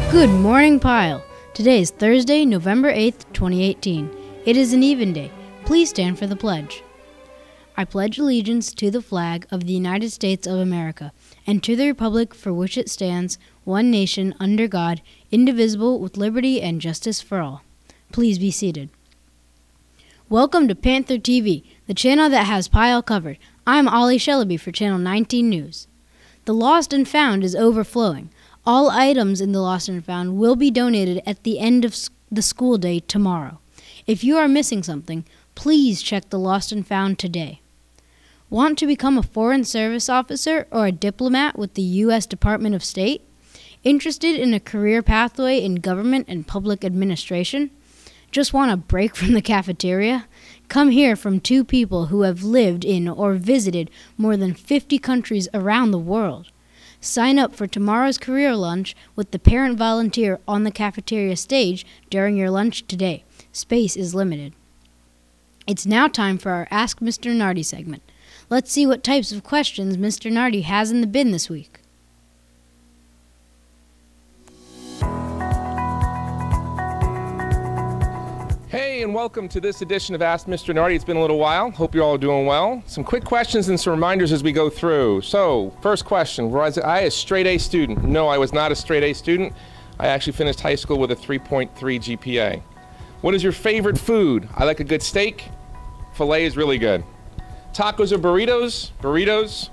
Good morning, Pyle. Today is Thursday, November 8th, 2018. It is an even day. Please stand for the pledge. I pledge allegiance to the flag of the United States of America and to the republic for which it stands, one nation, under God, indivisible, with liberty and justice for all. Please be seated. Welcome to Panther TV, the channel that has Pyle covered. I'm Ali Shalabi for Channel 19 News. The Lost and Found is overflowing. All items in the Lost and Found will be donated at the end of the school day tomorrow. If you are missing something, please check the Lost and Found today. Want to become a foreign service officer or a diplomat with the U.S. Department of State? Interested in a career pathway in government and public administration? Just want a break from the cafeteria? Come hear from two people who have lived in or visited more than 50 countries around the world. Sign up for tomorrow's career lunch with the parent volunteer on the cafeteria stage during your lunch today. Space is limited. It's now time for our Ask Mr. Nardi segment. Let's see what types of questions Mr. Nardi has in the bin this week. Hey, and welcome to this edition of Ask Mr. Nardi. It's been a little while. Hope you're all doing well. Some quick questions and some reminders as we go through. So, first question, was I a straight A student? No, I was not a straight A student. I actually finished high school with a 3.3 GPA. What is your favorite food? I like a good steak. Filet is really good. Tacos or burritos? Burritos.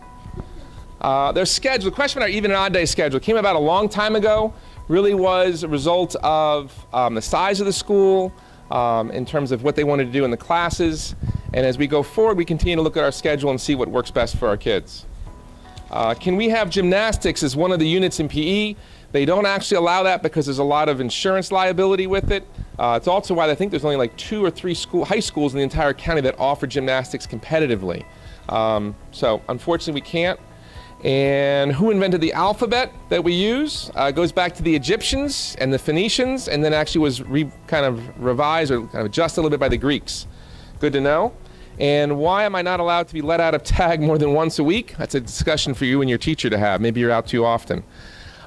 Their schedule, the question about even an odd day schedule came about a long time ago. Really was a result of the size of the school, in terms of what they wanted to do in the classes. And as we go forward, we continue to look at our schedule and see what works best for our kids. Can we have gymnastics as one of the units in PE? They don't actually allow that because there's a lot of insurance liability with it. It's also why I think there's only like 2 or 3 high schools in the entire county that offer gymnastics competitively. So unfortunately we can't. And who invented the alphabet that we use? Goes back to the Egyptians and the Phoenicians, and then actually was kind of revised or kind of adjusted a little bit by the Greeks. Good to know. And why am I not allowed to be let out of tag more than once a week? That's a discussion for you and your teacher to have. Maybe you're out too often.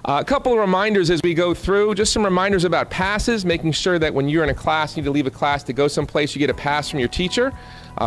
A couple of reminders as we go through, just some reminders about passes, making sure that when you're in a class, you need to leave a class to go someplace, you get a pass from your teacher.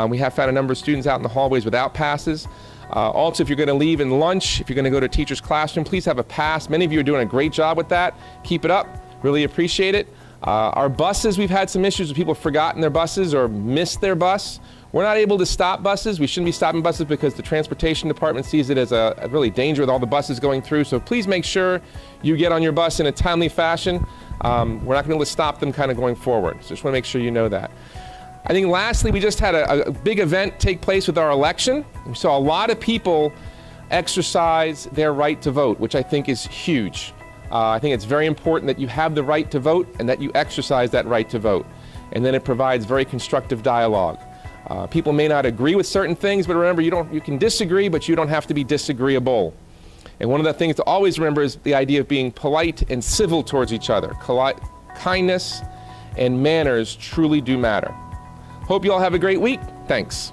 We have found a number of students out in the hallways without passes. Also, if you're going to leave in lunch, if you're going to go to a teacher's classroom, please have a pass. Many of you are doing a great job with that. Keep it up. Really appreciate it. Our buses, we've had some issues with people forgotten their buses or missed their bus. We're not able to stop buses. We shouldn't be stopping buses because the transportation department sees it as a really danger with all the buses going through. So please make sure you get on your bus in a timely fashion. We're not going to be able to stop them kind of going forward. So just want to make sure you know that. I think lastly, we just had a big event take place with our election. We saw a lot of people exercise their right to vote, which I think is huge. I think it's very important that you have the right to vote and that you exercise that right to vote. And then it provides very constructive dialogue. People may not agree with certain things, but remember, you can disagree, but you don't have to be disagreeable. And one of the things to always remember is the idea of being polite and civil towards each other. Kindness and manners truly do matter. Hope you all have a great week. Thanks.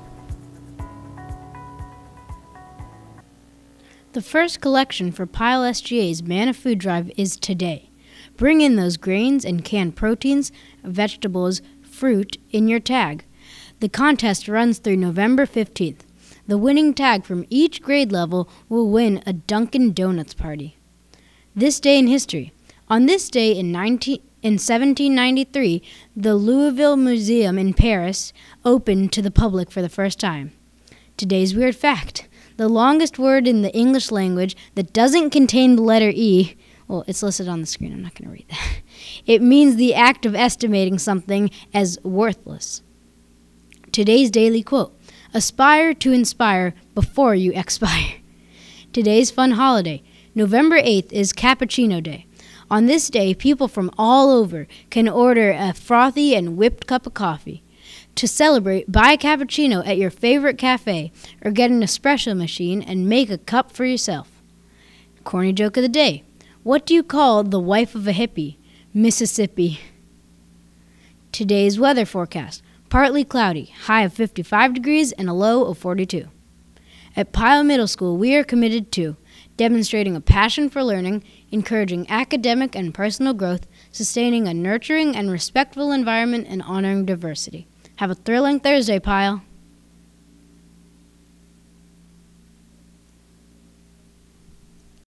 The first collection for Pyle SGA's Manna Food Drive is today. Bring in those grains and canned proteins, vegetables, fruit in your tag. The contest runs through November 15th. The winning tag from each grade level will win a Dunkin' Donuts party. This day in history. On this day in 1793, the Louisville Museum in Paris opened to the public for the first time. Today's weird fact. The longest word in the English language that doesn't contain the letter E, well, it's listed on the screen. I'm not going to read that. It means the act of estimating something as worthless. Today's daily quote. Aspire to inspire before you expire. Today's fun holiday. November 8th is Cappuccino Day. On this day, people from all over can order a frothy and whipped cup of coffee. To celebrate, buy a cappuccino at your favorite cafe or get an espresso machine and make a cup for yourself. Corny joke of the day. What do you call the wife of a hippie? Mississippi. Today's weather forecast. Partly cloudy, high of 55 degrees and a low of 42. At Pyle Middle School, we are committed to demonstrating a passion for learning, encouraging academic and personal growth, sustaining a nurturing and respectful environment, and honoring diversity. Have a thrilling Thursday, Pyle.